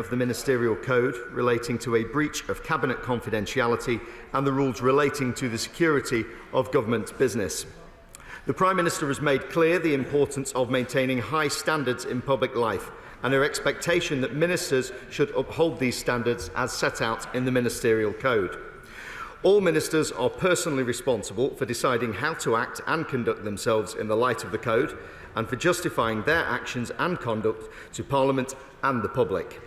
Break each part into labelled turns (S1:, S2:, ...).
S1: of the Ministerial Code relating to a breach of Cabinet confidentiality and the rules relating to the security of government business. The Prime Minister has made clear the importance of maintaining high standards in public life and her expectation that ministers should uphold these standards as set out in the Ministerial Code. All ministers are personally responsible for deciding how to act and conduct themselves in the light of the Code and for justifying their actions and conduct to Parliament and the public.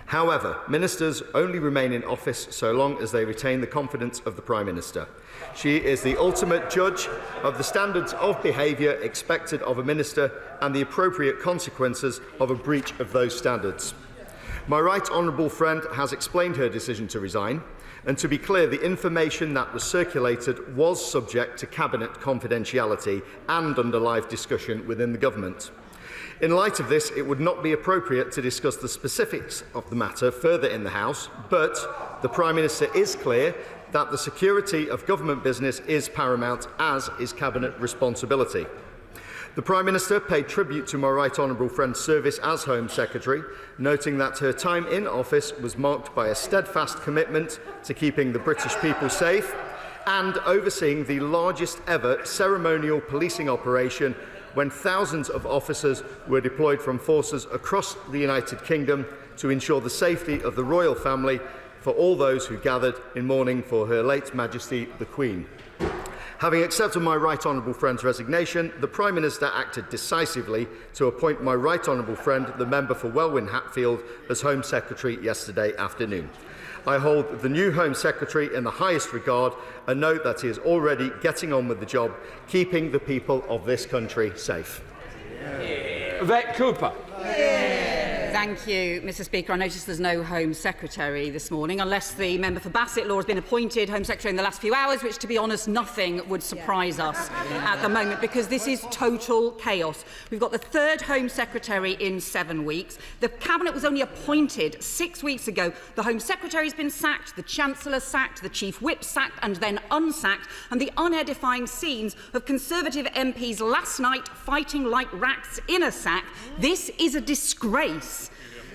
S1: However, ministers only remain in office so long as they retain the confidence of the Prime Minister. She is the ultimate judge of the standards of behaviour expected of a minister and the appropriate consequences of a breach of those standards. My right honourable friend has explained her decision to resign, and to be clear, the information that was circulated was subject to Cabinet confidentiality and under live discussion within the government. In light of this, it would not be appropriate to discuss the specifics of the matter further in the House, but the Prime Minister is clear that the security of government business is paramount, as is Cabinet responsibility. The Prime Minister paid tribute to my right honourable friend's service as Home Secretary, noting that her time in office was marked by a steadfast commitment to keeping the British people safe and overseeing the largest ever ceremonial policing operation when thousands of officers were deployed from forces across the United Kingdom to ensure the safety of the royal family for all those who gathered in mourning for Her late Majesty the Queen. Having accepted my right honourable friend's resignation, the Prime Minister acted decisively to appoint my right honourable friend, the member for Welwyn-Hatfield, as Home Secretary yesterday afternoon. I hold the new Home Secretary in the highest regard and note that he is already getting on with the job, keeping the people of this country safe.
S2: Yvette Cooper.
S3: Thank you, Mr Speaker. I notice there's no Home Secretary this morning, unless the member for Bassett Law has been appointed Home Secretary in the last few hours, which, to be honest, nothing would surprise us at the moment, because this is total chaos. We've got the third Home Secretary in 7 weeks. The Cabinet was only appointed 6 weeks ago. The Home Secretary's been sacked, the Chancellor sacked, the Chief Whip sacked and then unsacked, and the unedifying scenes of Conservative MPs last night fighting like rats in a sack. This is a disgrace.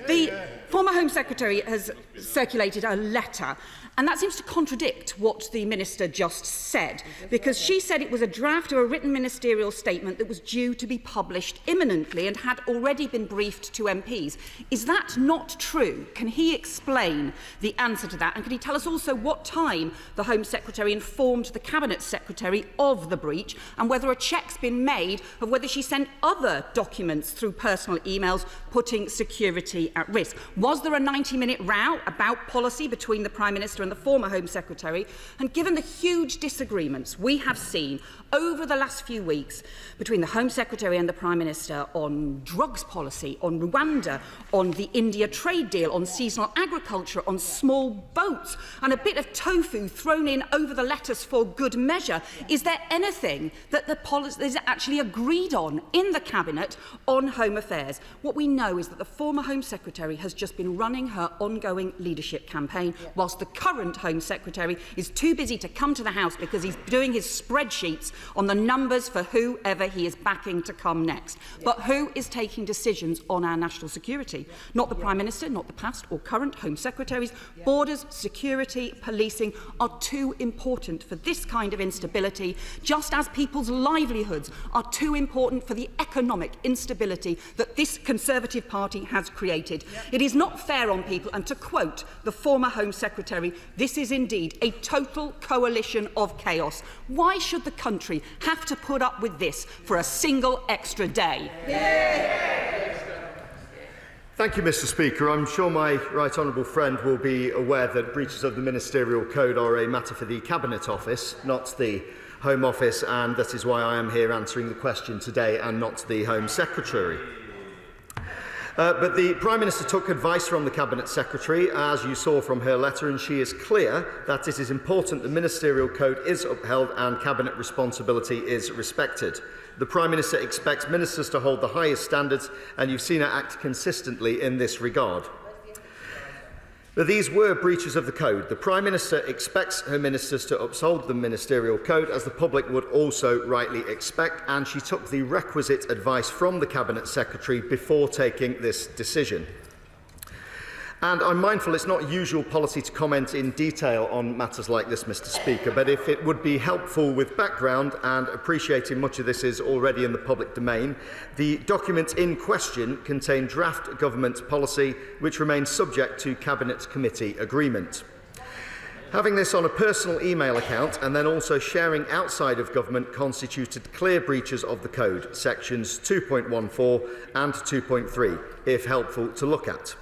S3: The former Home Secretary has circulated a letter, and that seems to contradict what the Minister just said, because she said it was a draft of a written ministerial statement that was due to be published imminently and had already been briefed to MPs. Is that not true? Can he explain the answer to that? And can he tell us also what time the Home Secretary informed the Cabinet Secretary of the breach, and whether a check's been made of whether she sent other documents through personal emails putting security at risk? Was there a 90-minute row about policy between the Prime Minister and the former Home Secretary? And given the huge disagreements we have seen over the last few weeks between the Home Secretary and the Prime Minister on drugs policy, on Rwanda, on the India trade deal, on seasonal agriculture, on small boats, and a bit of tofu thrown in over the lettuce for good measure, is there anything that the policy is actually agreed on in the Cabinet on home affairs? What we know is that the former Home Secretary has just been running her ongoing leadership campaign, whilst the current Home Secretary is too busy to come to the House because he's doing his spreadsheets on the numbers for whoever he is backing to come next. But who is taking decisions on our national security? Not the Prime Minister, not the past or current Home Secretaries. Borders, security, policing are too important for this kind of instability, just as people's livelihoods are too important for the economic instability that this Conservative Party has created. It is not fair on people, and to quote the former Home Secretary, this is indeed a total coalition of chaos. Why should the country have to put up with this for a single extra day?
S1: Thank you, Mr Speaker. I'm sure my right honourable friend will be aware that breaches of the Ministerial Code are a matter for the Cabinet Office, not the Home Office, and that is why I am here answering the question today and not the Home Secretary. But the Prime Minister took advice from the Cabinet Secretary, as you saw from her letter, and she is clear that it is important the Ministerial Code is upheld and Cabinet responsibility is respected. The Prime Minister expects ministers to hold the highest standards, and you've seen her act consistently in this regard. But these were breaches of the Code. The Prime Minister expects her ministers to uphold the Ministerial Code, as the public would also rightly expect, and she took the requisite advice from the Cabinet Secretary before taking this decision. And I'm mindful it's not usual policy to comment in detail on matters like this, Mr. Speaker, but if it would be helpful with background, and appreciating much of this is already in the public domain, the documents in question contain draft government policy which remains subject to Cabinet Committee agreement. Having this on a personal email account and then also sharing outside of government constituted clear breaches of the code, sections 2.14 and 2.3, if helpful to look at.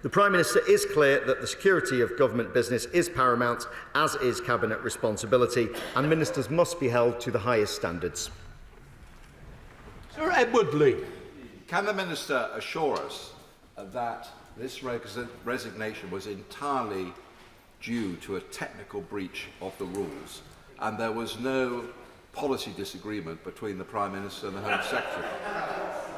S1: The Prime Minister is clear that the security of government business is paramount, as is Cabinet responsibility, and ministers must be held to the highest standards.
S2: Sir Edward Lee.
S4: Can the Minister assure us that this resignation was entirely due to a technical breach of the rules and there was no policy disagreement between the Prime Minister and the Home Secretary?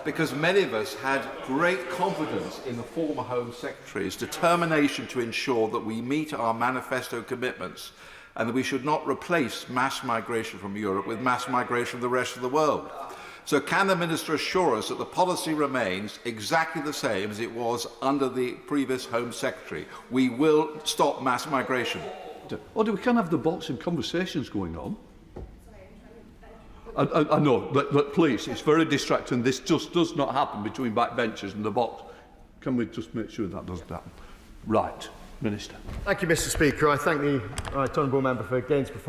S4: Because many of us had great confidence in the former Home Secretary's determination to ensure that we meet our manifesto commitments and that we should not replace mass migration from Europe with mass migration from the rest of the world. So can the Minister assure us that the policy remains exactly the same as it was under the previous Home Secretary? We will stop mass migration.
S5: We can have the boxing conversations going on. I know, but please, it's very distracting. This just does not happen between backbenchers and the box. Can we just make sure that doesn't happen? Right. Minister.
S1: Thank you, Mr. Speaker. I thank the Right Honourable Member for Gainsborough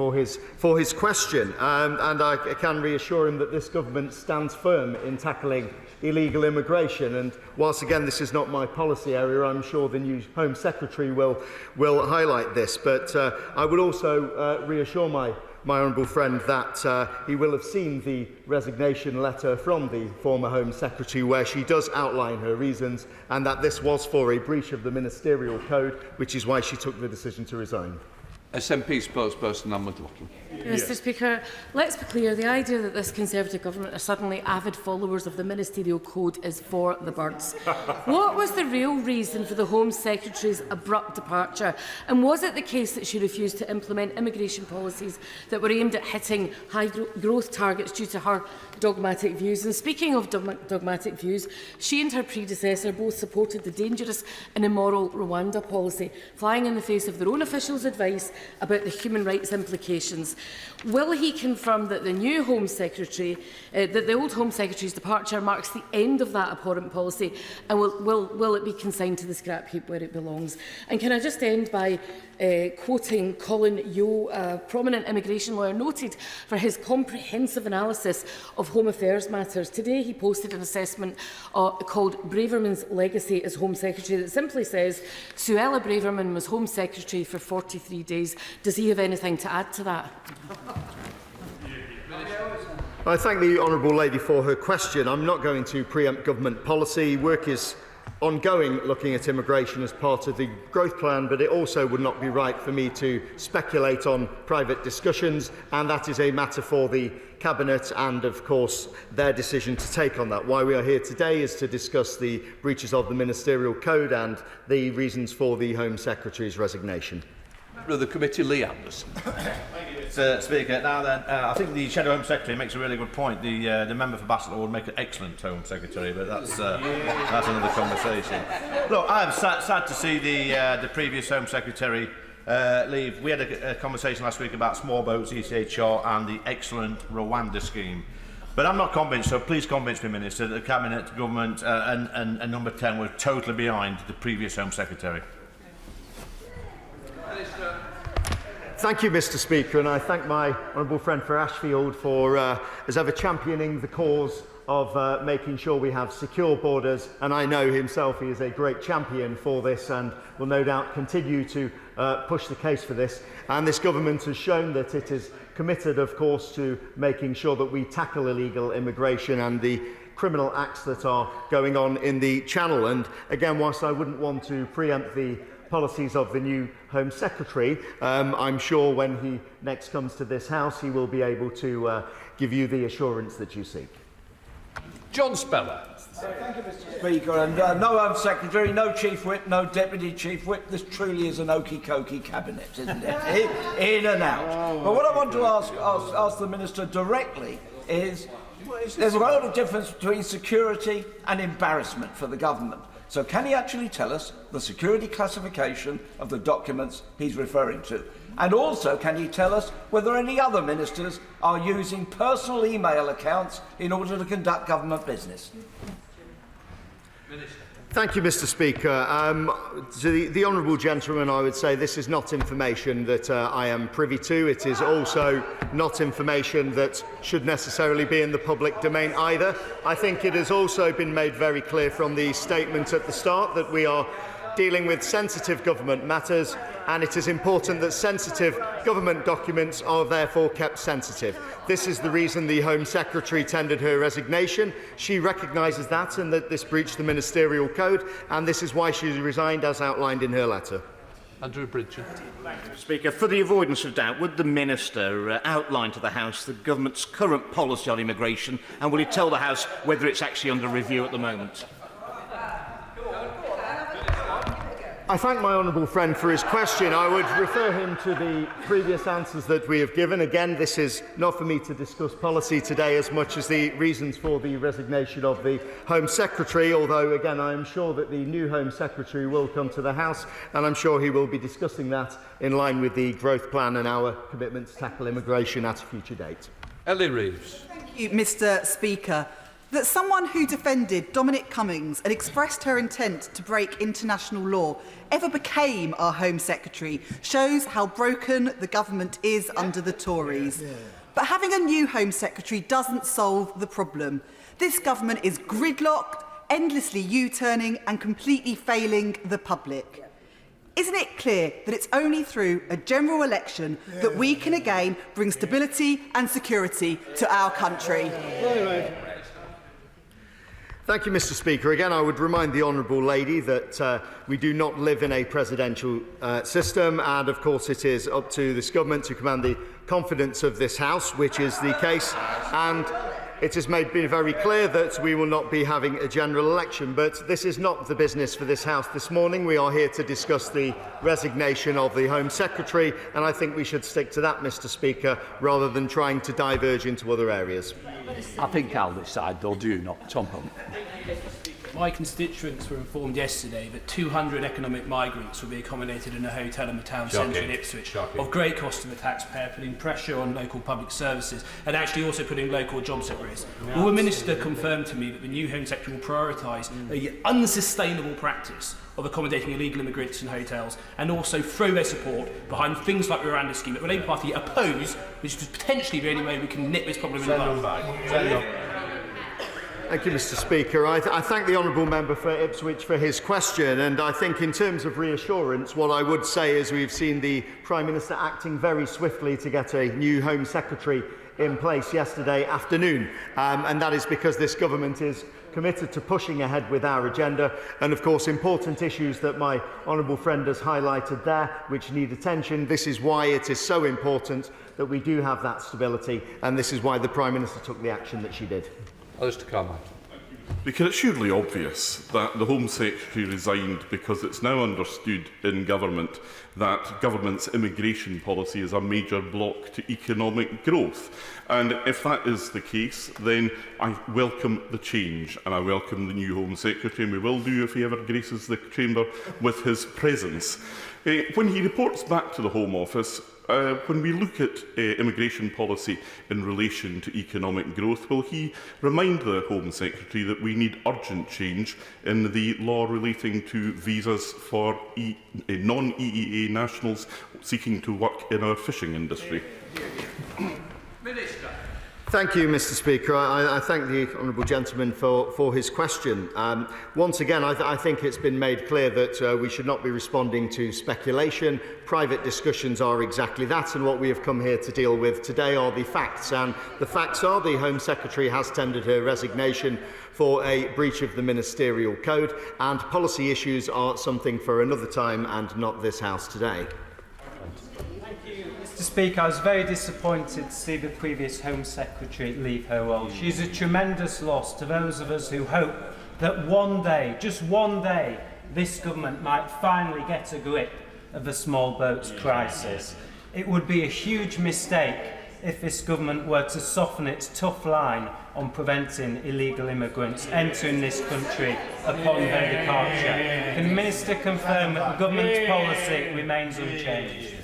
S1: for his question, and I can reassure him that this government stands firm in tackling illegal immigration. And whilst again this is not my policy area, I'm sure the new Home Secretary will highlight this. But I would also reassure my honourable friend that he will have seen the resignation letter from the former Home Secretary where she does outline her reasons, and that this was for a breach of the ministerial code, which is why she took the decision to resign.
S5: SNP spokesperson Anne McLaughlin.
S6: Mr. Speaker, let's be clear, the idea that this Conservative government are suddenly avid followers of the ministerial code is for the birds. What was the real reason for the Home Secretary's abrupt departure? And was it the case that she refused to implement immigration policies that were aimed at hitting high growth targets due to her dogmatic views? And speaking of dogmatic views, she and her predecessor both supported the dangerous and immoral Rwanda policy, flying in the face of their own officials' advice about the human rights implications. Will he confirm that the new Home Secretary, that the old Home Secretary's departure marks the end of that abhorrent policy, and will it be consigned to the scrap heap where it belongs? And can I just end by quoting Colin Yeo, a prominent immigration lawyer noted for his comprehensive analysis of Home Affairs matters. Today he posted an assessment called Braverman's Legacy as Home Secretary that simply says, Suella Braverman was Home Secretary for 43 days. Does he have anything to add to that?
S1: I thank the honourable lady for her question. I'm not going to preempt government policy. Work is ongoing looking at immigration as part of the growth plan, but it also would not be right for me to speculate on private discussions, and that is a matter for the Cabinet and, of course, their decision to take on that. Why we are here today is to discuss the breaches of the ministerial code and the reasons for the Home Secretary's resignation.
S5: Member of the committee, Lee Anderson.
S7: Mr. Speaker, now then, I think the Shadow Home Secretary makes a really good point. The member for Bassetlaw would make an excellent Home Secretary, but that's another conversation. Look, I'm sad to see the previous Home Secretary leave. We had a conversation last week about small boats, ECHR, and the excellent Rwanda scheme. But I'm not convinced, so please convince me, Minister, that the Cabinet, Government and Number 10 were totally behind the previous Home Secretary.
S1: Thank you, Mr. Speaker, and I thank my honourable friend for Ashfield for, as ever, championing the cause of making sure we have secure borders. And I know himself he is a great champion for this and will no doubt continue to push the case for this. And this government has shown that it is committed, of course, to making sure that we tackle illegal immigration and the criminal acts that are going on in the Channel. And again, whilst I wouldn't want to preempt the policies of the new Home Secretary, I'm sure when he next comes to this House he will be able to give you the assurance that you seek.
S2: John Speller.
S8: Thank you, Mr. Speaker. And no Home Secretary, no Chief Whip, no Deputy Chief Whip. This truly is an okey-cokey cabinet, isn't it? In and out. But what I want to ask the Minister directly is, there's a lot of difference between security and embarrassment for the government. So can he actually tell us the security classification of the documents he's referring to? And also, can he tell us whether any other ministers are using personal email accounts in order to conduct government business?
S1: Thank you, Mr. Speaker. To the honourable gentleman, I would say this is not information that I am privy to. It is also not information that should necessarily be in the public domain either. I think it has also been made very clear from the statement at the start that we are dealing with sensitive government matters, and it is important that sensitive government documents are therefore kept sensitive. This is the reason the Home Secretary tendered her resignation. She recognises that and that this breached the ministerial code, and this is why she resigned as outlined in her letter.
S2: Andrew Bridgen.
S9: Speaker, for the avoidance of doubt, would the Minister outline to the House the Government's current policy on immigration, and will he tell the House whether it's actually under review at the moment?
S1: I thank my honourable friend for his question. I would refer him to the previous answers that we have given. Again, this is not for me to discuss policy today as much as the reasons for the resignation of the Home Secretary, although, again, I am sure that the new Home Secretary will come to the House, and I'm sure he will be discussing that in line with the growth plan and our commitment to tackle immigration at a future date.
S2: Ellie Reeves.
S10: Thank you, Mr. Speaker. That someone who defended Dominic Cummings and expressed her intent to break international law ever became our Home Secretary shows how broken the government is under the Tories. But having a new Home Secretary doesn't solve the problem. This government is gridlocked, endlessly U-turning and completely failing the public. Isn't it clear that it's only through a general election that we can again bring stability and security to our country?
S1: Thank you, Mr. Speaker. Again, I would remind the honourable lady that we do not live in a presidential system, and of course it is up to this government to command the confidence of this House, which is the case, and it has been very clear that we will not be having a general election. But this is not the business for this House this morning. We are here to discuss the resignation of the Home Secretary, and I think we should stick to that, Mr. Speaker, rather than trying to diverge into other areas.
S5: I think I'll decide, though, do you not? Tom Hunt.
S11: My constituents were informed yesterday that 200 economic migrants will be accommodated in a hotel in the town centre in Ipswich, of great cost to the taxpayer, putting pressure on local public services and actually also putting local jobs at risk. Will the Minister confirm to me that the new Home Secretary will prioritise the unsustainable practice of accommodating illegal immigrants in hotels and also throw their support behind things like the Miranda scheme that the Labour Party oppose, which is potentially the only way we can nip this problem in the bud?
S1: Thank you, Mr. Speaker. I thank the honourable member for Ipswich for his question, and I think in terms of reassurance, what I would say is we've seen the Prime Minister acting very swiftly to get a new Home Secretary in place yesterday afternoon, and that is because this government is committed to pushing ahead with our agenda, and of course important issues that my honourable friend has highlighted there which need attention. This is why it is so important that we do have that stability, and this is why the Prime Minister took the action that she did.
S2: Alistair Carmichael.
S12: Because it's surely obvious that the Home Secretary resigned because it's now understood in government that government's immigration policy is a major block to economic growth. And if that is the case, then I welcome the change and I welcome the new Home Secretary, and we will do if he ever graces the chamber with his presence. When he reports back to the Home Office, when we look at immigration policy in relation to economic growth, will he remind the Home Secretary that we need urgent change in the law relating to visas for non-EEA nationals seeking to work in our fishing industry?
S2: Minister.
S1: Thank you, Mr. Speaker. I thank the honourable gentleman for his question. Once again, I think it's been made clear that we should not be responding to speculation. Private discussions are exactly that, and what we have come here to deal with today are the facts. And the facts are the Home Secretary has tendered her resignation for a breach of the ministerial code, and policy issues are something for another time and not this House today.
S13: Mr. Speaker, I was very disappointed to see the previous Home Secretary leave her role. She's a tremendous loss to those of us who hope that one day, just one day, this government might finally get a grip of the small boats crisis. It would be a huge mistake if this government were to soften its tough line on preventing illegal immigrants entering this country upon their departure. Can the Minister confirm that the government's policy remains unchanged?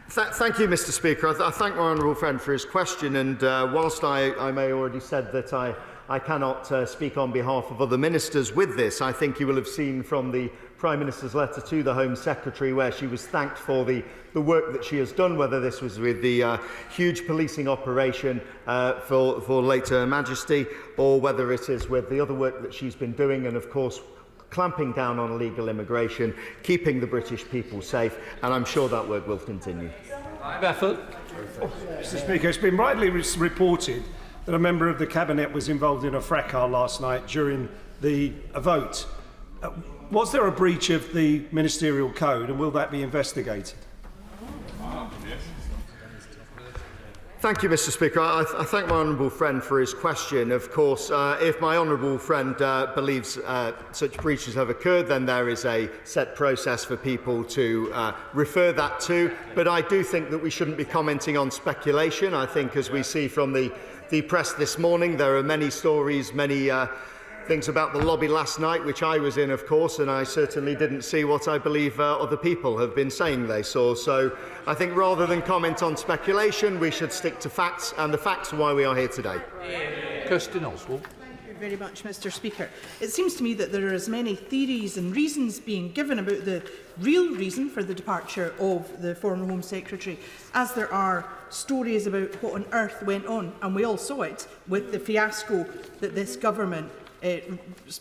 S1: Thank you, Mr. Speaker. I thank my honourable friend for his question, and whilst I may already said that I cannot speak on behalf of other ministers with this, I think you will have seen from the Prime Minister's letter to the Home Secretary where she was thanked for the work that she has done, whether this was with the huge policing operation for late Her Majesty, or whether it is with the other work that she's been doing, and of course clamping down on illegal immigration, keeping the British people safe, and I'm sure that work will continue.
S2: Mr.
S14: Speaker, it's been widely reported that a member of the Cabinet was involved in a fracas last night during the vote. Was there a breach of the ministerial code, and will that be investigated?
S1: Thank you, Mr. Speaker. I thank my honourable friend for his question. Of course, if my honourable friend believes such breaches have occurred, then there is a set process for people to refer that to. But I do think that we shouldn't be commenting on speculation. I think, as we see from the press this morning, there are many stories, many things about the lobby last night, which I was in, of course, and I certainly didn't see what I believe other people have been saying they saw. So I think rather than comment on speculation, we should stick to facts, and the facts are why we are here today.
S2: Kirsten Oswald.
S15: Thank you very much, Mr. Speaker. It seems to me that there are as many theories and reasons being given about the real reason for the departure of the former Home Secretary as there are stories about what on earth went on, and we all saw it with the fiasco that this government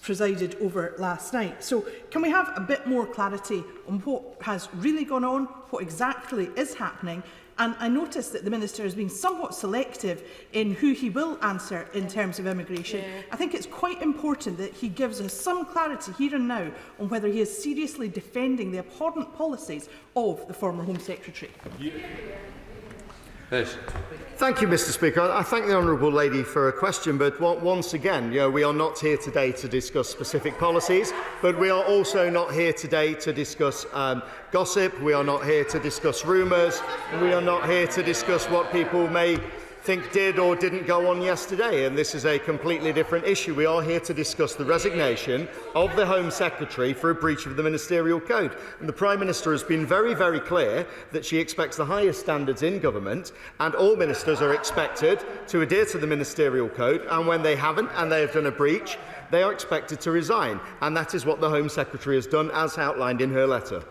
S15: presided over last night. So can we have a bit more clarity on what has really gone on, what exactly is happening? And I noticed that the Minister has been somewhat selective in who he will answer in terms of immigration. I think it's quite important that he gives us some clarity here and now on whether he is seriously defending the abhorrent policies of the former Home Secretary.
S2: Yes.
S1: Thank you, Mr. Speaker. I thank the honourable lady for her question, but once again, we are not here today to discuss specific policies, but we are also not here today to discuss gossip. We are not here to discuss rumours. We are not here to discuss what people may think did or didn't go on yesterday, and this is a completely different issue. We are here to discuss the resignation of the Home Secretary for a breach of the Ministerial Code. And the Prime Minister has been very, very clear that she expects the highest standards in government, and all ministers are expected to adhere to the Ministerial Code, and when they haven't and they have done a breach, they are expected to resign. And that is what the Home Secretary has done, as outlined in her letter.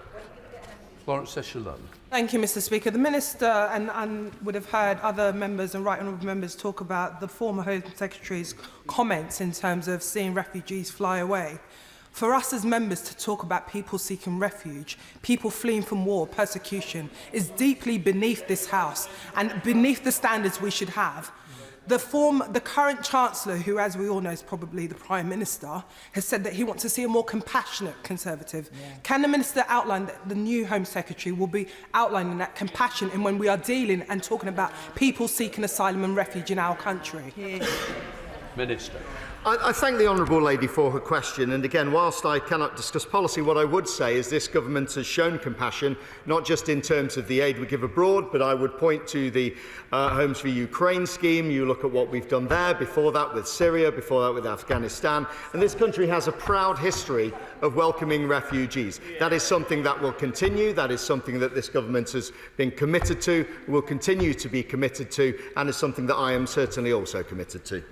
S2: Florence Eshelun.
S16: Thank you, Mr. Speaker. The Minister and would have heard other members and right honourable members talk about the former Home Secretary's comments in terms of seeing refugees fly away. For us as members to talk about people seeking refuge, people fleeing from war, persecution, is deeply beneath this House and beneath the standards we should have. The current Chancellor, who, as we all know, is probably the Prime Minister, has said that he wants to see a more compassionate Conservative. Yeah. Can the Minister outline that the new Home Secretary will be outlining that compassion in when we are dealing and talking about people seeking asylum and refuge in our country? Yeah.
S2: Minister.
S1: I thank the honourable lady for her question, and again, whilst I cannot discuss policy, what I would say is this government has shown compassion, not just in terms of the aid we give abroad, but I would point to the Homes for Ukraine scheme. You look at what we've done there, before that with Syria, before that with Afghanistan, and this country has a proud history of welcoming refugees. That is something that will continue, that is something that this government has been committed to, will continue to be committed to, and is something that I am certainly also committed to.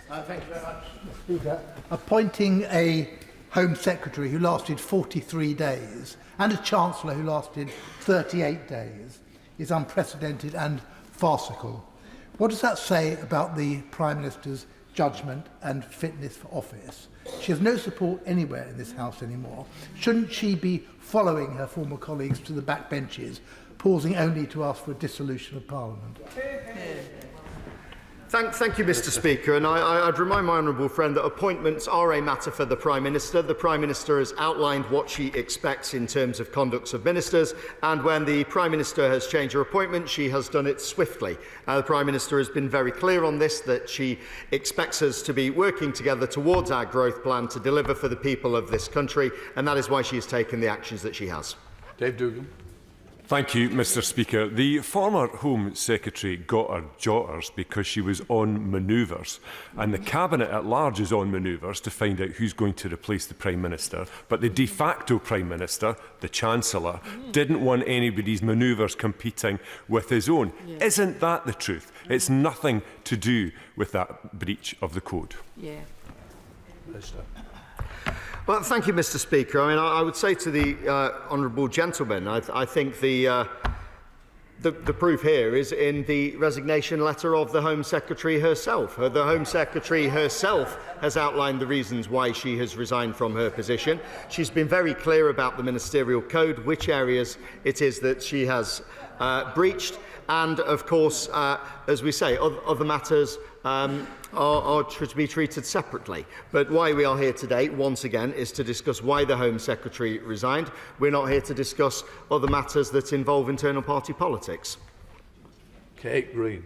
S17: Thank you very much, Mr. Speaker. Appointing a Home Secretary who lasted 43 days and a Chancellor who lasted 38 days is unprecedented and farcical. What does that say about the Prime Minister's judgment and fitness for office? She has no support anywhere in this House anymore. Shouldn't she be following her former colleagues to the back benches, pausing only to ask for a dissolution of Parliament?
S1: Thank you, Mr. Speaker, and I'd remind my honourable friend that appointments are a matter for the Prime Minister. The Prime Minister has outlined what she expects in terms of conducts of ministers, and when the Prime Minister has changed her appointment, she has done it swiftly. The Prime Minister has been very clear on this, that she expects us to be working together towards our growth plan to deliver for the people of this country, and that is why she has taken the actions that she has.
S2: Dave Dugan.
S18: Thank you, Mr Speaker. The former Home Secretary got her jotters because she was on manoeuvres, and the Cabinet at large is on manoeuvres to find out who's going to replace the Prime Minister. But the de facto Prime Minister, the Chancellor, didn't want anybody's manoeuvres competing with his own. Yeah. Isn't that the truth? It's nothing to do with that breach of the code.
S3: Yeah.
S2: Minister.
S1: Well, thank you, Mr Speaker. I mean, I would say to the honourable gentleman, I think the proof here is in the resignation letter of the Home Secretary herself. The Home Secretary herself has outlined the reasons why she has resigned from her position. She's been very clear about the ministerial code, which areas it is that she has breached, and of course, as we say, other matters are to be treated separately. But why we are here today, once again, is to discuss why the Home Secretary resigned. We're not here to discuss other matters that involve internal party politics.
S2: Kate Green.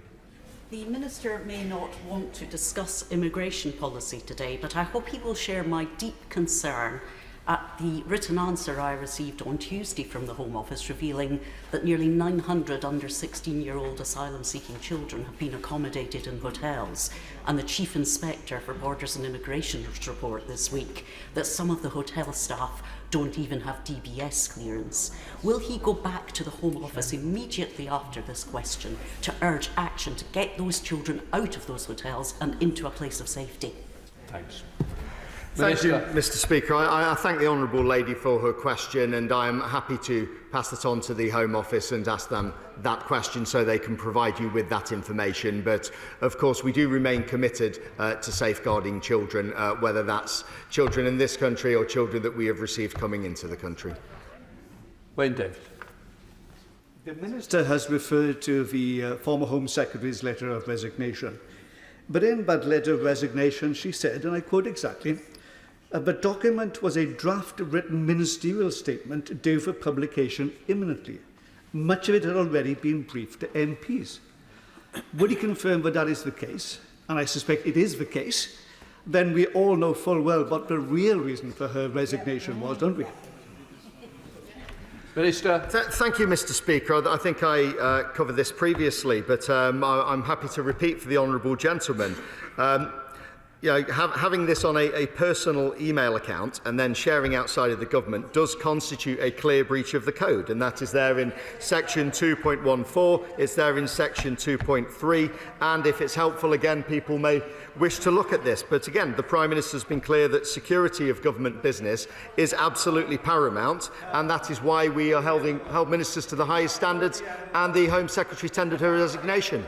S19: The Minister may not want to discuss immigration policy today, but I hope he will share my deep concern at the written answer I received on Tuesday from the Home Office revealing that nearly 900 under 16-year-old asylum-seeking children have been accommodated in hotels, and the Chief Inspector for Borders and Immigration's report this week that some of the hotel staff don't even have DBS clearance. Will he go back to the Home Office immediately after this question to urge action to get those children out of those hotels and into a place of safety?
S2: Thanks.
S1: Thank you, Mr Speaker. I thank the honourable lady for her question, and I am happy to pass it on to the Home Office and ask them that question so they can provide you with that information. But, of course, we do remain committed to safeguarding children, whether that's children in this country or children that we have received coming into the country.
S2: Wayne David.
S20: The Minister has referred to the former Home Secretary's letter of resignation. But in that letter of resignation, she said, and I quote exactly, the document was a draft written ministerial statement due for publication imminently. Much of it had already been briefed to MPs. Would he confirm that that is the case? And I suspect it is the case. Then we all know full well what the real reason for her resignation was, don't we?
S2: Minister.
S1: Thank you, Mr Speaker. I think I covered this previously, but I'm happy to repeat for the honourable gentleman. Having this on a personal email account and then sharing outside of the government does constitute a clear breach of the code, and that is there in section 2.14, it's there in section 2.3, and if it's helpful, again, people may wish to look at this. But again, the Prime Minister has been clear that security of government business is absolutely paramount, and that is why we are held ministers to the highest standards, and the Home Secretary tendered her resignation.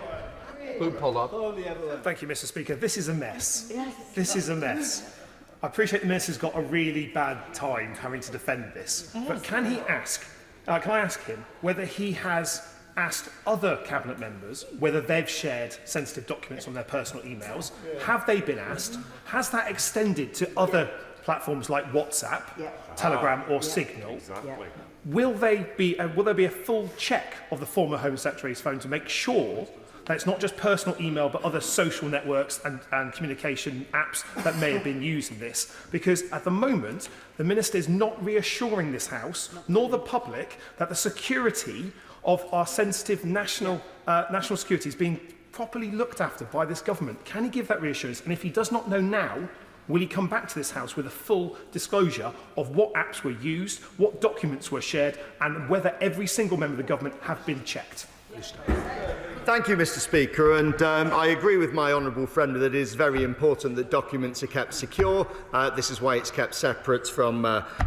S14: Thank you, Mr Speaker. This is a mess. This is a mess. I appreciate the Minister's got a really bad time having to defend this, but can I ask him whether he has asked other Cabinet members whether they've shared sensitive documents on their personal emails? Have they been asked? Has that extended to other platforms like WhatsApp, Telegram or Signal? Will there be a full check of the former Home Secretary's phone to make sure that it's not just personal email but other social networks and communication apps that may have been used in this? Because at the moment, the Minister is not reassuring this House nor the public that the security of our sensitive national security is being properly looked after by this government. Can he give that reassurance? And if he does not know now, will he come back to this House with a full disclosure of what apps were used, what documents were shared, and whether every single member of the government have been checked?
S1: Thank you, Mr Speaker, and I agree with my honourable friend that it is very important that documents are kept secure. This is why it's kept separate from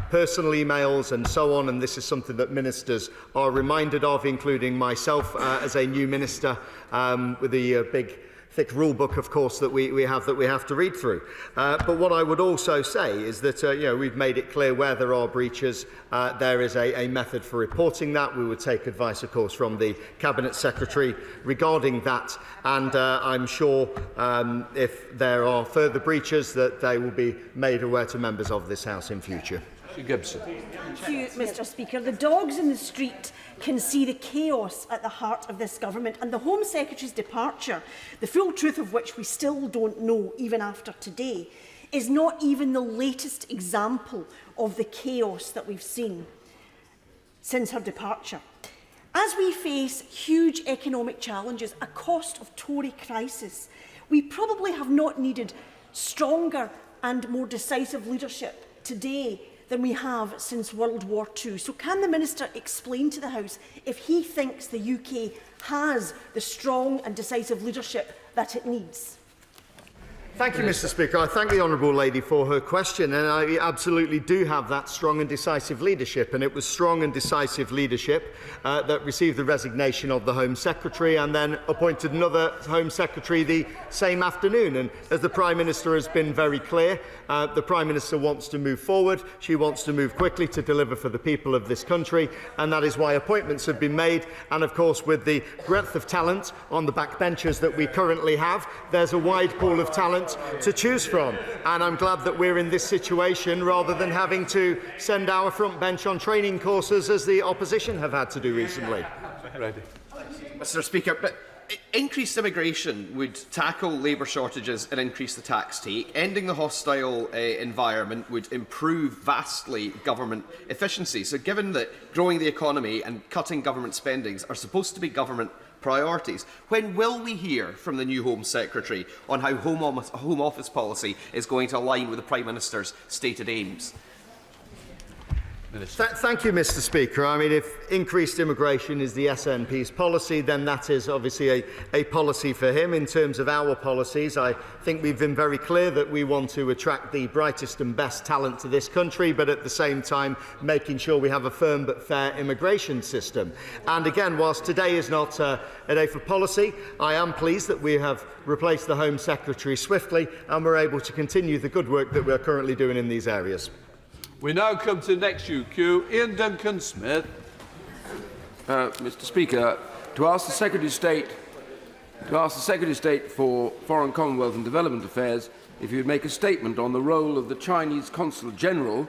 S1: personal emails and so on, and this is something that ministers are reminded of, including myself as a new minister with the big thick rule book, of course, that we have to read through. But what I would also say is that we've made it clear where there are breaches. There is a method for reporting that. We would take advice, of course, from the Cabinet Secretary regarding that. And I'm sure if there are further breaches, that they will be made aware to members of this House in future.
S2: Gibson.
S21: Thank you, Mr Speaker. The dogs in the street can see the chaos at the heart of this government, and the Home Secretary's departure, the full truth of which we still don't know even after today, is not even the latest example of the chaos that we've seen since her departure. As we face huge economic challenges, a cost of Tory crisis, we probably have not needed stronger and more decisive leadership today than we have since World War II. So can the Minister explain to the House if he thinks the UK has the strong and decisive leadership that it needs?
S1: Thank you, Mr. Speaker. I thank the honourable lady for her question, and I absolutely do have that strong and decisive leadership. And it was strong and decisive leadership that received the resignation of the Home Secretary and then appointed another Home Secretary the same afternoon. And as the Prime Minister has been very clear, the Prime Minister wants to move forward. She wants to move quickly to deliver for the people of this country, and that is why appointments have been made. And of course, with the breadth of talent on the backbenchers that we currently have, there's a wide pool of talent to choose from, and I'm glad that we're in this situation rather than having to send our front bench on training courses as the opposition have had to do recently.
S2: Ready.
S4: Mr. Speaker, but increased immigration would tackle labour shortages and increase the tax take. Ending the hostile environment would improve vastly government efficiency. So given that growing the economy and cutting government spendings are supposed to be government priorities, when will we hear from the new Home Secretary on how Home Office policy is going to align with the Prime Minister's stated aims?
S1: Thank you, Mr. Speaker. I mean, if increased immigration is the SNP's policy, then that is obviously a policy for him. In terms of our policies, I think we've been very clear that we want to attract the brightest and best talent to this country, but at the same time making sure we have a firm but fair immigration system. And again, whilst today is not a day for policy, I am pleased that we have replaced the Home Secretary swiftly and we're able to continue the good work that we're currently doing in these areas.
S2: We now come to the next queue. Ian Duncan-Smith.
S22: Mr. Speaker, to ask the Secretary of State for Foreign, Commonwealth and Development Affairs if he would make a statement on the role of the Chinese Consul General,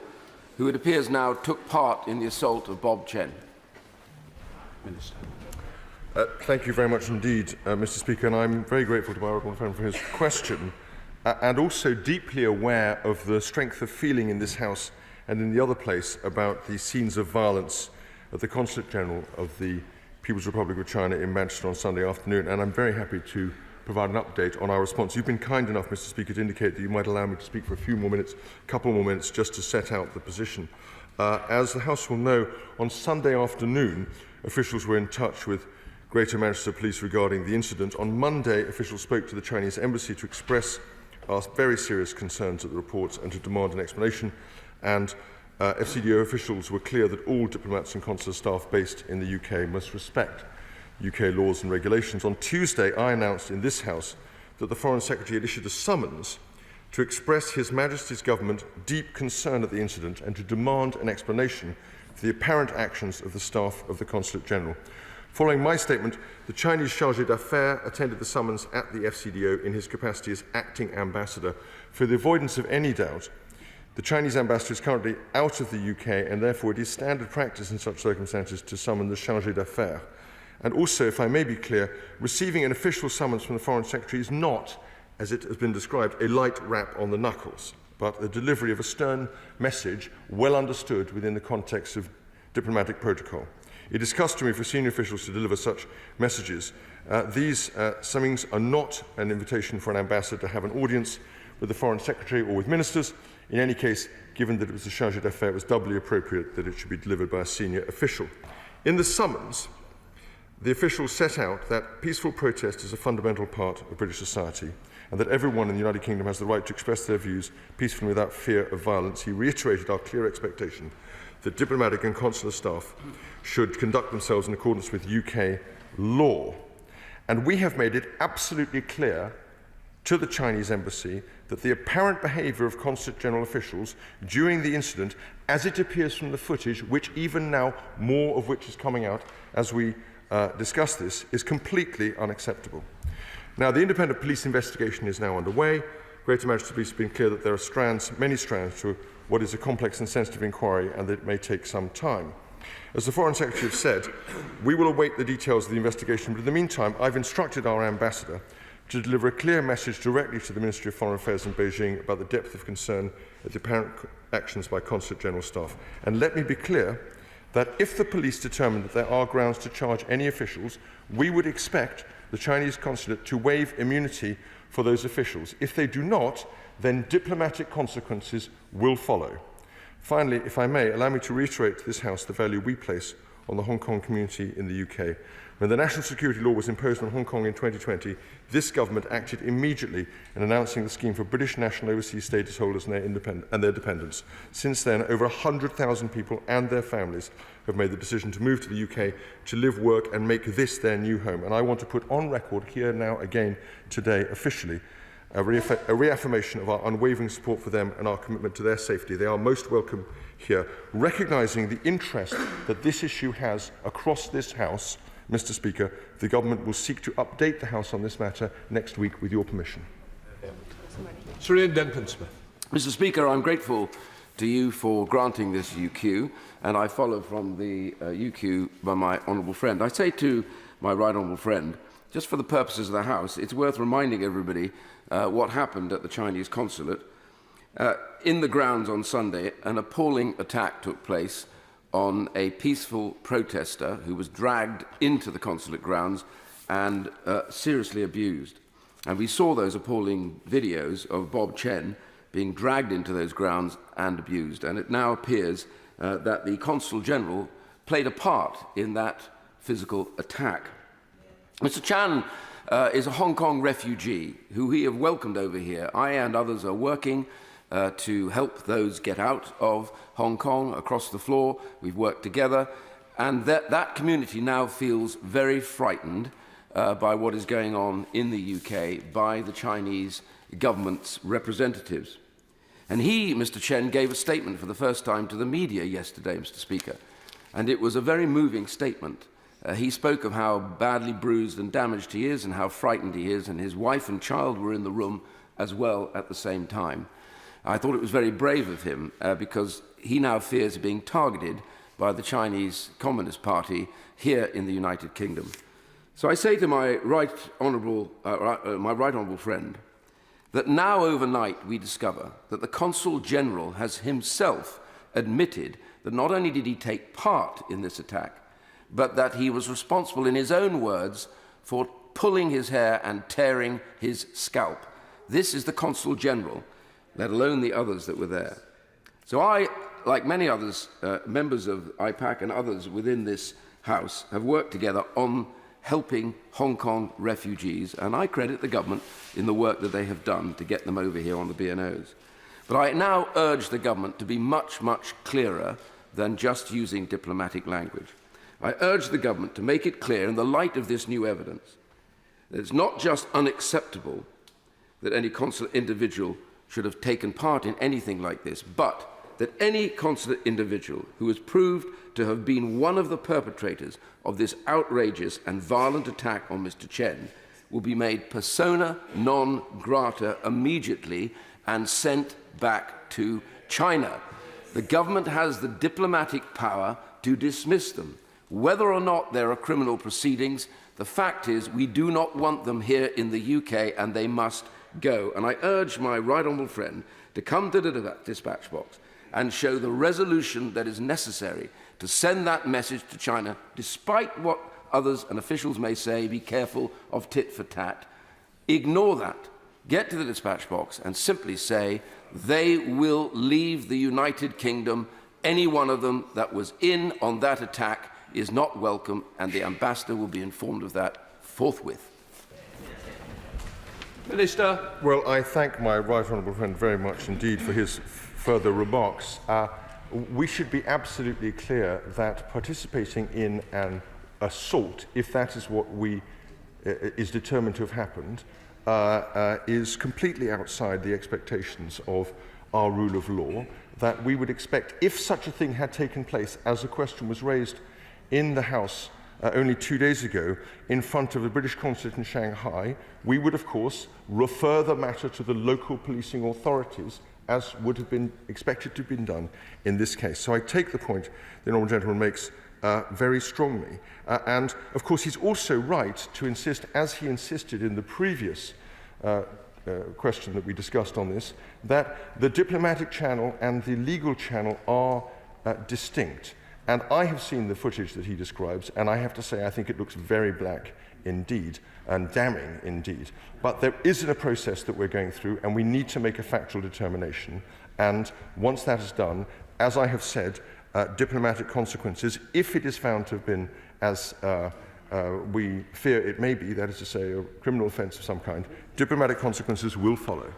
S22: who it appears now took part in the assault of Bob Chen.
S2: Minister.
S23: Thank you very much indeed, Mr. Speaker, and I'm very grateful to my honourable friend for his question, and also deeply aware of the strength of feeling in this House and in the other place about the scenes of violence at the Consulate General of the People's Republic of China in Manchester on Sunday afternoon, and I'm very happy to provide an update on our response. You've been kind enough, Mr. Speaker, to indicate that you might allow me to speak for a few more minutes, a couple more minutes, just to set out the position. As the House will know, on Sunday afternoon, officials were in touch with Greater Manchester Police regarding the incident. On Monday, officials spoke to the Chinese Embassy to express our very serious concerns at the reports and to demand an explanation. And FCDO officials were clear that all diplomats and consular staff based in the UK must respect UK laws and regulations. On Tuesday, I announced in this House that the Foreign Secretary had issued a summons to express His Majesty's Government deep concern at the incident and to demand an explanation for the apparent actions of the staff of the Consulate General. Following my statement, the Chinese Chargé d'Affaires attended the summons at the FCDO in his capacity as acting ambassador. For the avoidance of any doubt, the Chinese ambassador is currently out of the UK, and therefore it is standard practice in such circumstances to summon the Chargé d'Affaires. And also, if I may be clear, receiving an official summons from the Foreign Secretary is not, as it has been described, a light rap on the knuckles, but the delivery of a stern message well understood within the context of diplomatic protocol. It is customary for senior officials to deliver such messages. These summons are not an invitation for an ambassador to have an audience with the Foreign Secretary or with ministers. In any case, given that it was a Chargé d'Affaires, it was doubly appropriate that it should be delivered by a senior official. In the summons, the officials set out that peaceful protest is a fundamental part of British society and that everyone in the United Kingdom has the right to express their views peacefully without fear of violence. He reiterated our clear expectation that diplomatic and consular staff should conduct themselves in accordance with UK law. And we have made it absolutely clear to the Chinese Embassy that the apparent behaviour of Consulate General officials during the incident, as it appears from the footage, which even now more of which is coming out as we discuss this, is completely unacceptable. Now, the independent police investigation is now underway. Greater Manchester Police have been clear that there are many strands to what is a complex and sensitive inquiry and that it may take some time. As the Foreign Secretary has said, we will await the details of the investigation, but in the meantime, I've instructed our ambassador to deliver a clear message directly to the Ministry of Foreign Affairs in Beijing about the depth of concern at the apparent actions by Consulate General staff. And let me be clear, that if the police determine that there are grounds to charge any officials, we would expect the Chinese consulate to waive immunity for those officials. If they do not, then diplomatic consequences will follow. Finally, if I may, allow me to reiterate to this House the value we place on the Hong Kong community in the UK. When the national security law was imposed on Hong Kong in 2020, this government acted immediately in announcing the scheme for British national overseas status holders and their dependents. Since then, over 100,000 people and their families have made the decision to move to the UK to live, work and make this their new home. And I want to put on record here now again today officially a reaffirmation of our unwavering support for them and our commitment to their safety. They are most welcome here. Recognising the interest that this issue has across this House, Mr. Speaker, the Government will seek to update the House on this matter next week with your permission.
S2: Sir Ian Duncan-Smith.
S22: Mr. Speaker, I'm grateful to you for granting this UQ, and I follow from the UQ by my honourable friend. I say to my right honourable friend, just for the purposes of the House, it's worth reminding everybody what happened at the Chinese consulate. In the grounds on Sunday, an appalling attack took place on a peaceful protester who was dragged into the consulate grounds and seriously abused. And we saw those appalling videos of Bob Chen being dragged into those grounds and abused. And it now appears that the Consul General played a part in that physical attack. Mr. Chan is a Hong Kong refugee who we have welcomed over here. I and others are working to help those get out of Hong Kong across the floor. We've worked together, and that community now feels very frightened by what is going on in the UK by the Chinese government's representatives. And he, Mr. Chen, gave a statement for the first time to the media yesterday, Mr. Speaker, and it was a very moving statement. He spoke of how badly bruised and damaged he is and how frightened he is, and his wife and child were in the room as well at the same time. I thought it was very brave of him because he now fears being targeted by the Chinese Communist Party here in the United Kingdom. So I say to my right honourable friend that now overnight we discover that the Consul General has himself admitted that not only did he take part in this attack, but that he was responsible, in his own words, for pulling his hair and tearing his scalp. This is the Consul General, let alone the others that were there. So I, like many others, members of IPAC and others within this House, have worked together on helping Hong Kong refugees, and I credit the government in the work that they have done to get them over here on the B&Os. But I now urge the government to be much, much clearer than just using diplomatic language. I urge the government to make it clear in the light of this new evidence that it's not just unacceptable that any consular individual should have taken part in anything like this, but that any consular individual who is proved to have been one of the perpetrators of this outrageous and violent attack on Mr. Chen will be made persona non grata immediately and sent back to China. The government has the diplomatic power to dismiss them. Whether or not there are criminal proceedings, the fact is we do not want them here in the UK and they must go. And I urge my right honourable friend to come to the dispatch box and show the resolution that is necessary to send that message to China, despite what others and officials may say, be careful of tit for tat. Ignore that. Get to the dispatch box and simply say they will leave the United Kingdom. Any one of them that was in on that attack is not welcome, and the ambassador will be informed of that forthwith.
S2: Minister.
S23: Well, I thank my right honourable friend very much indeed for his further remarks. We should be absolutely clear that participating in an assault, if that is what is determined to have happened, is completely outside the expectations of our rule of law, that we would expect, if such a thing had taken place, as the question was raised in the House only 2 days ago in front of the British consulate in Shanghai, we would, of course, refer the matter to the local policing authorities, as would have been expected to have been done in this case. So I take the point the honourable gentleman makes very strongly. And, of course, he's also right to insist, as he insisted in the previous question that we discussed on this, that the diplomatic channel and the legal channel are distinct. And I have seen the footage that he describes, and I have to say I think it looks very black indeed, and damning indeed. But there isn't a process that we're going through, and we need to make a factual determination. And once that is done, as I have said, diplomatic consequences, if it is found to have been as we fear it may be, that is to say, a criminal offence of some kind, diplomatic consequences will follow.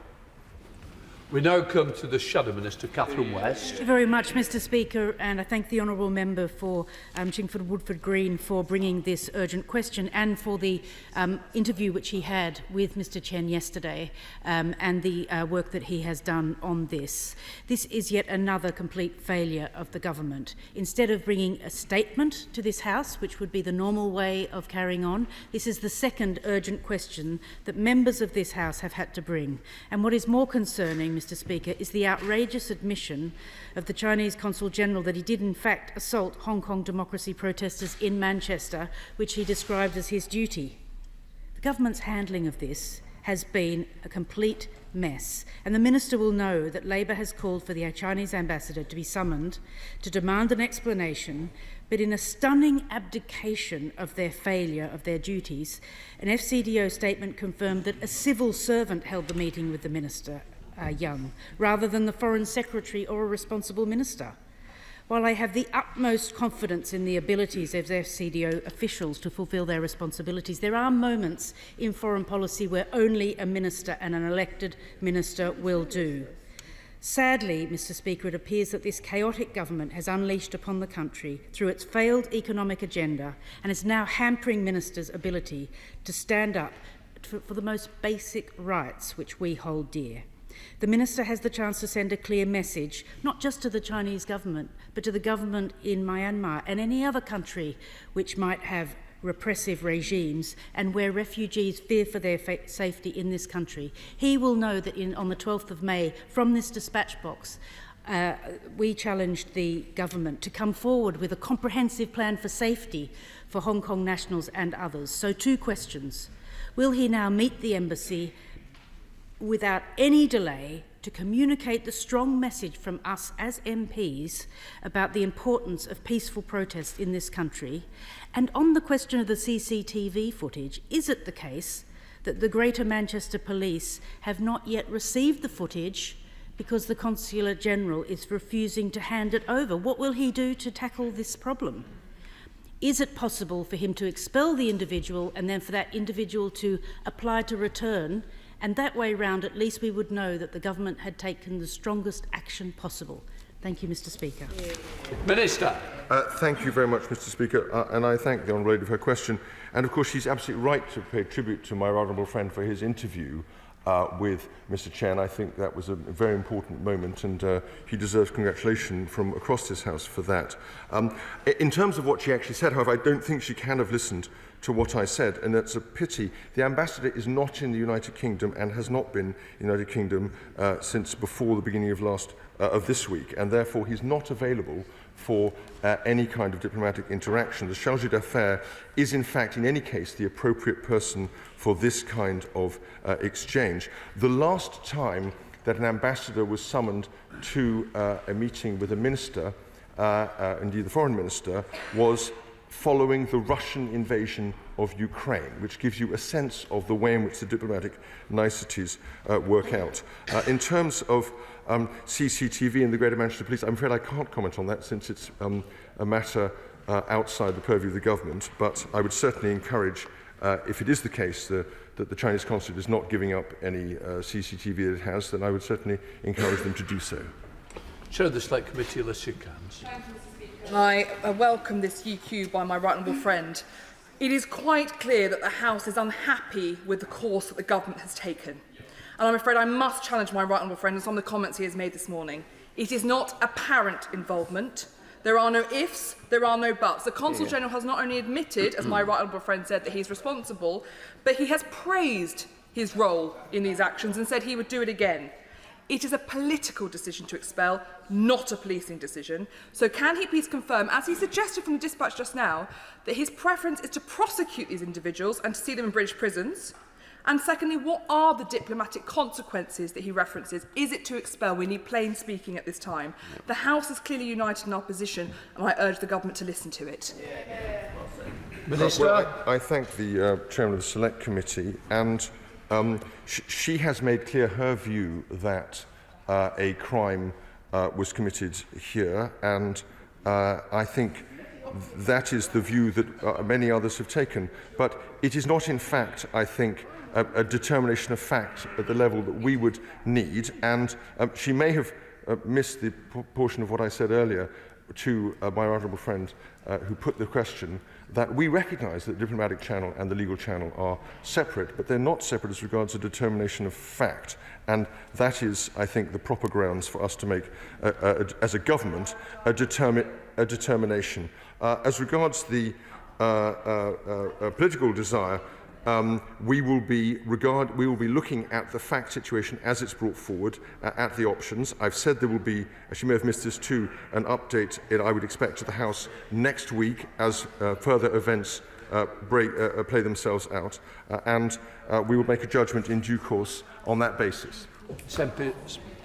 S2: We now come to the Shadow Minister, Catherine West.
S6: Thank you very much, Mr Speaker, and I thank the Honourable Member for Chingford Woodford Green for bringing this urgent question and for the interview which he had with Mr Chen yesterday and the work that he has done on this. This is yet another complete failure of the government. Instead of bringing a statement to this House, which would be the normal way of carrying on, this is the second urgent question that members of this House have had to bring. And what is more concerning, Mr Speaker, is the outrageous admission of the Chinese Consul General that he did in fact assault Hong Kong democracy protesters in Manchester, which he described as his duty. The government's handling of this has been a complete mess, and the Minister will know that Labour has called for the Chinese ambassador to be summoned to demand an explanation, but in a stunning abdication of their failure of their duties, an FCDO statement confirmed that a civil servant held the meeting with the Minister, Young, rather than the Foreign Secretary or a responsible minister. While I have the utmost confidence in the abilities of FCDO officials to fulfil their responsibilities, there are moments in foreign policy where only a minister and an elected minister will do. Sadly, Mr Speaker, it appears that this chaotic government has unleashed upon the country through its failed economic agenda and is now hampering ministers' ability to stand up for the most basic rights which we hold dear. The Minister has the chance to send a clear message, not just to the Chinese government, but to the government in Myanmar and any other country which might have repressive regimes and where refugees fear for their safety in this country. He will know that on the 12th of May, from this dispatch box, we challenged the government to come forward with a comprehensive plan for safety for Hong Kong nationals and others. So 2 questions. Will he now meet the embassy without any delay to communicate the strong message from us as MPs about the importance of peaceful protest in this country? And on the question of the CCTV footage, is it the case that the Greater Manchester Police have not yet received the footage because the Consular General is refusing to hand it over? What will he do to tackle this problem? Is it possible for him to expel the individual and then for that individual to apply to return? And that way round, at least we would know that the government had taken the strongest action possible. Thank you, Mr Speaker.
S2: Minister.
S23: Thank you very much, Mr Speaker, and I thank the Honourable Lady for her question. And of course, she's absolutely right to pay tribute to my honourable friend for his interview with Mr Chen. I think that was a very important moment, and he deserves congratulations from across this House for that. In terms of what she actually said, however, I don't think she can have listened to what I said, and that's a pity. The ambassador is not in the United Kingdom and has not been in the United Kingdom since before the beginning of this week, and therefore he's not available for any kind of diplomatic interaction. The Chargé d'Affaires is, in fact, in any case, the appropriate person for this kind of exchange. The last time that an ambassador was summoned to a meeting with a minister, indeed the foreign minister, was following the Russian invasion of Ukraine, which gives you a sense of the way in which the diplomatic niceties work out. In terms of CCTV and the Greater Manchester Police, I'm afraid I can't comment on that since it's a matter outside the purview of the government, but I would certainly encourage, if it is the case that the Chinese consulate is not giving up any CCTV that it has, then I would certainly encourage them to do so.
S2: Chair of the Select Committee, Alicia Cairns.
S7: I welcome this UQ by my right honourable friend. It is quite clear that the House is unhappy with the course that the government has taken. And I'm afraid I must challenge my right honourable friend on some of the comments he has made this morning. It is not apparent involvement. There are no ifs, there are no buts. The Consul General has not only admitted, as my right honourable friend said, that he's responsible, but he has praised his role in these actions and said he would do it again. It is a political decision to expel, not a policing decision. So can he please confirm, as he suggested from the dispatch just now, that his preference is to prosecute these individuals and to see them in British prisons? And secondly, what are the diplomatic consequences that he references? Is it to expel? We need plain speaking at this time. The House is clearly united in our position, and I urge the government to listen to it.
S14: Minister.
S23: Well, I thank the Chairman of the Select Committee, and she has made clear her view that a crime was committed here, and I think that is the view that many others have taken. But it is not, in fact, I think, a determination of fact at the level that we would need, and she may have missed the portion of what I said earlier to my honourable friend who put the question, that we recognise that the diplomatic channel and the legal channel are separate, but they're not separate as regards a determination of fact. And that is, I think, the proper grounds for us to make, as a government, a determination. As regards the political desire, we will be looking at the fact situation as it's brought forward, at the options. I've said there will be, as you may have missed this too, an update I would expect to the House next week as further events play themselves out, and we will make a judgment in due course on that basis.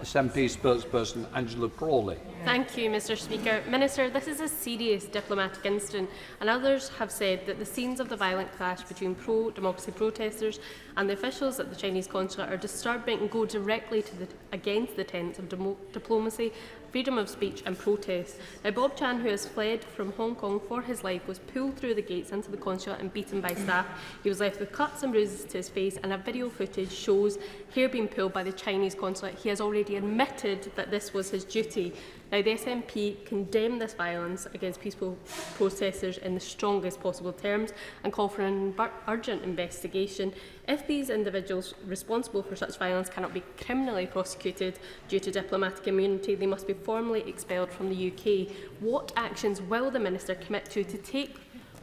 S2: SNP spokesperson Angela Crawley.
S8: Thank you, Mr. Speaker. Minister, this is a serious diplomatic incident, and others have said that the scenes of the violent clash between pro-democracy protesters and the officials at the Chinese consulate are disturbing and go directly to against the tenets of diplomacy, freedom of speech and protest. Now, Bob Chan, who has fled from Hong Kong for his life, was pulled through the gates into the consulate and beaten by staff. He was left with cuts and bruises to his face, and a video footage shows hair being pulled by the Chinese consulate. He has already admitted that this was his duty. Now, the SNP condemn this violence against peaceful protesters in the strongest possible terms and call for an urgent investigation. If these individuals responsible for such violence cannot be criminally prosecuted due to diplomatic immunity, they must be formally expelled from the UK. What actions will the Minister commit to take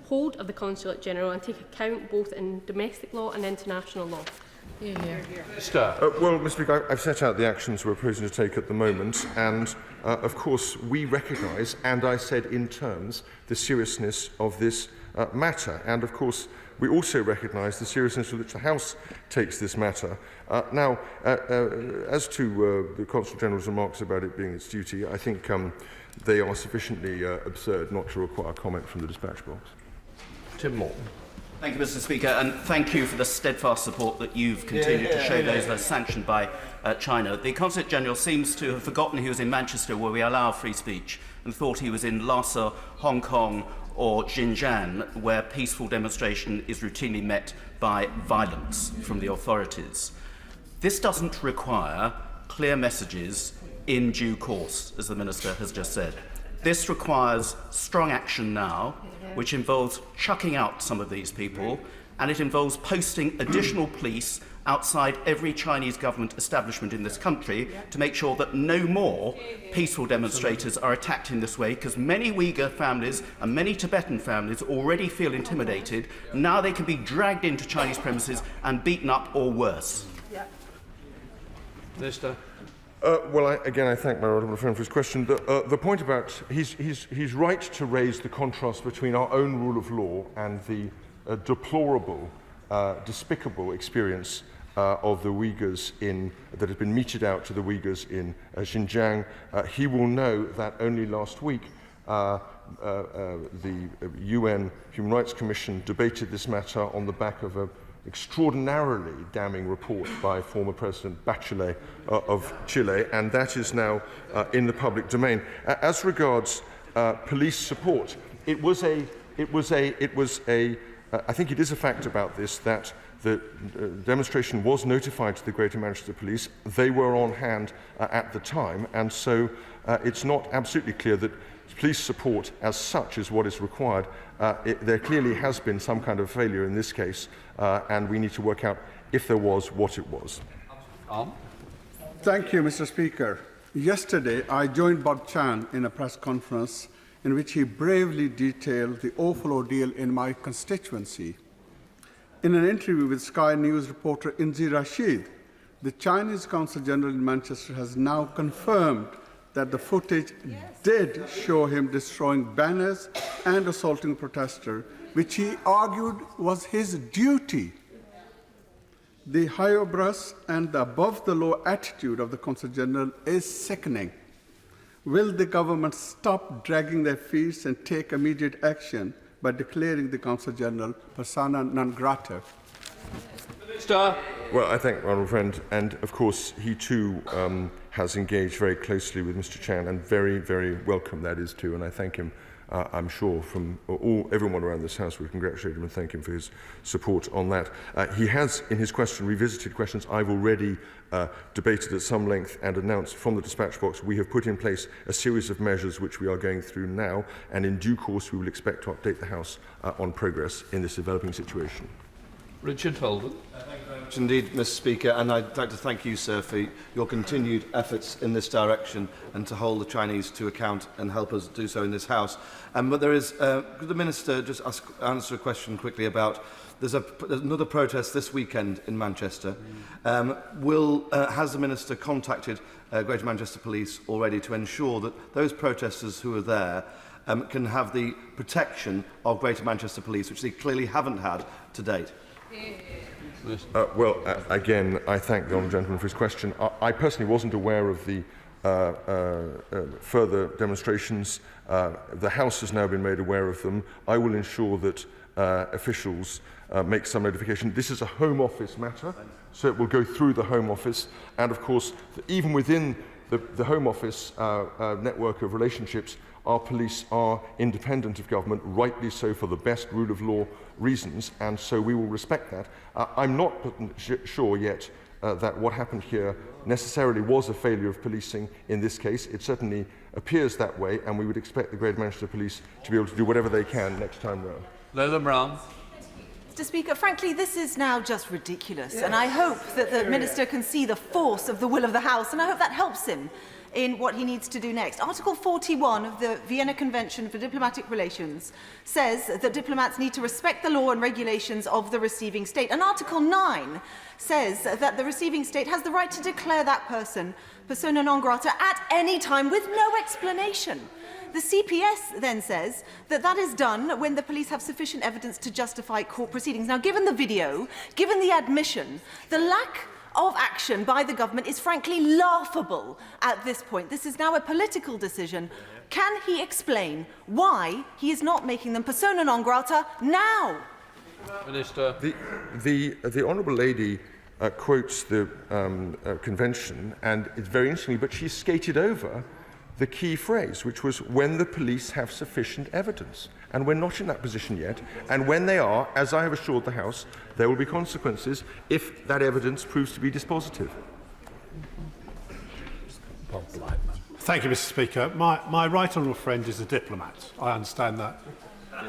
S8: hold of the Consulate General and take account both in domestic law and international law?
S23: Well, Mr. Speaker, I've set out the actions we're proposing to take at the moment, and of course we recognise, and I said in terms, the seriousness of this matter, and of course we also recognise the seriousness with which the House takes this matter. Now, as to the Consul General's remarks about it being its duty, I think they are sufficiently absurd not to require comment from the dispatch box.
S2: Tim Morton.
S9: Thank you, Mr. Speaker, and thank you for the steadfast support that you've continued to show those that are sanctioned by China. The Consulate General seems to have forgotten he was in Manchester, where we allow free speech, and thought he was in Lhasa, Hong Kong, or Xinjiang, where peaceful demonstration is routinely met by violence from the authorities. This doesn't require clear messages in due course, as the Minister has just said. This requires strong action now, which involves chucking out some of these people, and it involves posting additional police outside every Chinese government establishment in this country to make sure that no more peaceful demonstrators are attacked in this way, because many Uyghur families and many Tibetan families already feel intimidated. Now they can be dragged into Chinese premises and beaten up or worse.
S2: Minister.
S23: Well, I thank my honourable friend for his question. The point about he's right to raise the contrast between our own rule of law and the deplorable, despicable experience of the Uyghurs that has been meted out to the Uyghurs in Xinjiang. He will know that only last week the UN Human Rights Commission debated this matter on the back of an extraordinarily damning report by former President Bachelet of Chile, and that is now in the public domain. As regards police support, I think it is a fact about this that the demonstration was notified to the Greater Manchester Police. They were on hand at the time, and so it's not absolutely clear that police support as such is what is required. There clearly has been some kind of failure in this case, and we need to work out, if there was, what it was.
S10: Thank you, Mr. Speaker. Yesterday, I joined Bob Chan in a press conference in which he bravely detailed the awful ordeal in my constituency. In an interview with Sky News reporter Inzi Rashid, the Chinese Consul General in Manchester has now confirmed that the footage did show him destroying banners and assaulting a protester, which he argued was his duty. The high-brows and the above-the-law attitude of the Consul General is sickening. Will the government stop dragging their feet and take immediate action by declaring the Consul General persona non grata?
S2: Minister.
S23: Well, I thank my honourable friend, and of course he too has engaged very closely with Mr Chan, and very, very welcome that is too, and I thank him. I'm sure from everyone around this House would congratulate him and thank him for his support on that. He has, in his question, revisited questions I've already debated at some length and announced from the dispatch box. We have put in place a series of measures which we are going through now, and in due course we will expect to update the House on progress in this developing situation.
S2: Richard Holden.
S5: Thank you very much indeed, Mr Speaker, and I'd like to thank you, sir, for your continued efforts in this direction and to hold the Chinese to account and help us do so in this House. But there is, could the Minister just answer a question quickly about, there's another protest this weekend in Manchester. Has the Minister contacted Greater Manchester Police already to ensure that those protesters who are there can have the protection of Greater Manchester Police, which they clearly haven't had to date?
S23: Again, I thank the honourable gentleman for his question. I personally wasn't aware of the further demonstrations. The House has now been made aware of them. I will ensure that officials make some notification. This is a Home Office matter, so it will go through the Home Office. And of course, even within the Home Office network of relationships, our police are independent of government, rightly so, for the best rule of law reasons, and so we will respect that. I'm not sure yet that what happened here necessarily was a failure of policing in this case. It certainly appears that way, and we would expect the Greater Manchester Police to be able to do whatever they can next time round.
S2: Leila Brown.
S11: Mr Speaker, frankly, this is now just ridiculous, and I hope that the Minister can see the force of the will of the House, and I hope that helps him in what he needs to do next. Article 41 of the Vienna Convention for Diplomatic Relations says that diplomats need to respect the law and regulations of the receiving state. And Article 9 says that the receiving state has the right to declare that person persona non grata at any time with no explanation. The CPS then says that that is done when the police have sufficient evidence to justify court proceedings. Now, given the video, given the admission, the lack of action by the government is frankly laughable at this point. This is now a political decision. Can he explain why he is not making them persona non grata now?
S2: Minister.
S23: The Honourable Lady quotes the convention, and it's very interesting, but she skated over the key phrase, which was when the police have sufficient evidence. And we're not in that position yet. And when they are, as I have assured the House, there will be consequences if that evidence proves to be dispositive.
S12: Thank you, Mr Speaker. My right honourable friend is a diplomat. I understand that.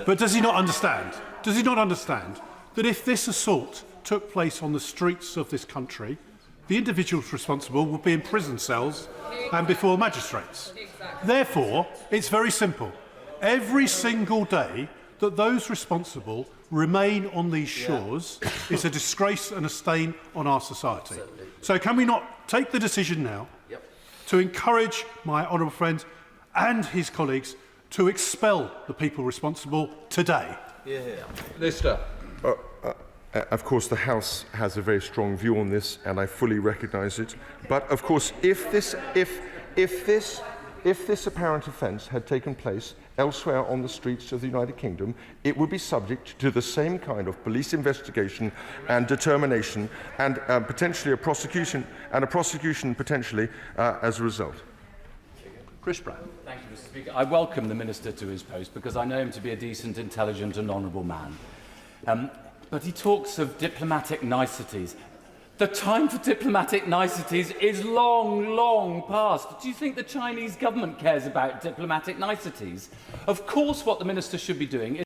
S12: But does he not understand? Does he not understand that if this assault took place on the streets of this country, the individuals responsible would be in prison cells and before magistrates? Therefore, it's very simple. Every single day that those responsible remain on these shores is a disgrace and a stain on our society. So can we not take the decision now to encourage my honourable friend and his colleagues to expel the people responsible today?
S2: Minister.
S23: Of course, the House has a very strong view on this, and I fully recognise it. But of course, if this apparent offence had taken place elsewhere on the streets of the United Kingdom, it would be subject to the same kind of police investigation and determination, and potentially a prosecution, potentially as a result.
S2: Chris Brown.
S24: Thank you, Mr Speaker. I welcome the Minister to his post because I know him to be a decent, intelligent and honourable man. But he talks of diplomatic niceties. The time for diplomatic niceties is long, long past. Do you think the Chinese government cares about diplomatic niceties? Of course, what the Minister should be doing is